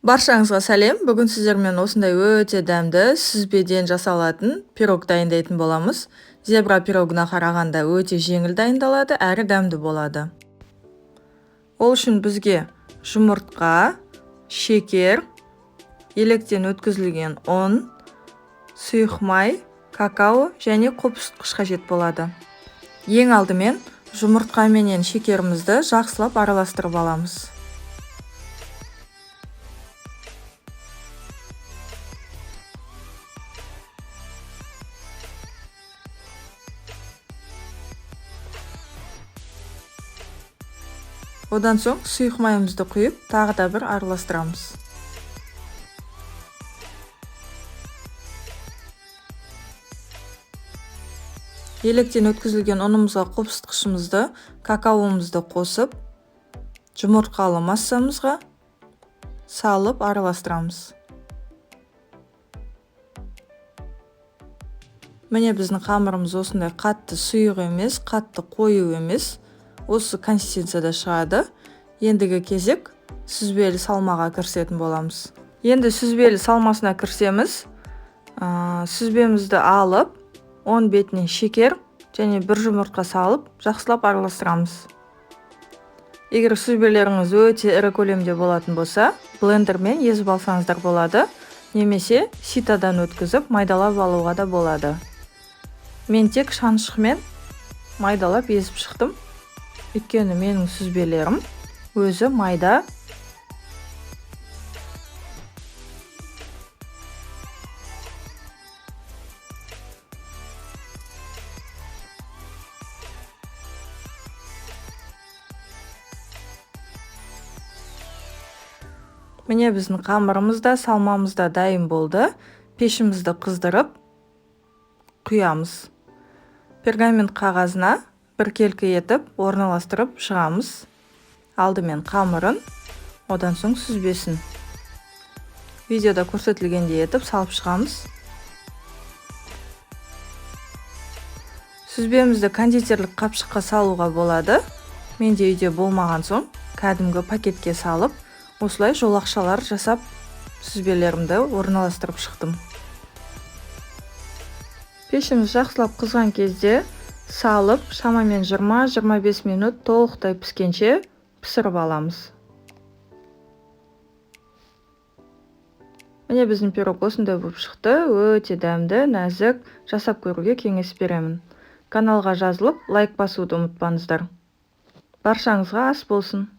Баршаңызға сәлем. Бүгін сіздермен осындай өте дәмді сүзбеден жасалатын пирог дайындайтын боламыз. Зебра пирогына қарағанда өте жеңіл дайындалады, әрі дәмді болады. Ол үшін бізге жұмыртқа, шекер, електен өткізілген ұн, сұйық май, какао және қопсытқыш қажет болады. Ең алдымен жұмыртқа менен шекерімізді жақсылап араластырып аламыз. Одан соң сұйық майымызды құйып, тағы да бір араластырамыз. Електен өткізілген ұнымызға қопсытқышымызды, какаомызды қосып, жұмыртқалы массамызға салып араластырамыз. Міне біздің қамырымыз осындай қатты сұйық емес, қатты қою емес. Осы консистенцияда шығады. Ендігі кезек сүзбелі салмаға кірісетін боламыз. Енді сүзбелі салмасына кірісеміз. Сүзбемізді алып, 10 бетіне шекер және бір жұмыртқа салып, жақсылап араластырамыз. Егер сүзбелеріңіз өте ірі көлемде болатын болса, блендермен езіп алсаңыздар болады, немесе ситадан өткізіп майдалап алуға да болады. Мен тек шаншықмен майдалап езіп шықтым. Өйткені менің сүзбелерім өзі майда. Міне біздің қамырымыз да, салмамыз да дайын болды. Пешімізді қыздырып құямыз. Пергамент қағазына біркелкі етіп орналастырып шығамыз. Алдымен қамырын, одан соң сүзбесін. Видеода көрсетілгендей етіп салып шығамыз. Сүзбемізді кондитерлік қапшыққа салуға болады. Менде үйде болмаған соң, кәдімгі пакетке салып, осылай жолақшалар жасап, сүзбелерімді орналастырып шықтым. Пешіміз жақсылап қызған кезде салып, шамамен 20-25 минут толықтай піскенше пісіріп аламыз. Міне біздің пирог осындай болып шықты. Өте дәмді, нәзік, жасап көруге кеңес беремін. Каналға жазылып, лайк басуды ұмытпаңыздар. Баршаңызға ас болсын.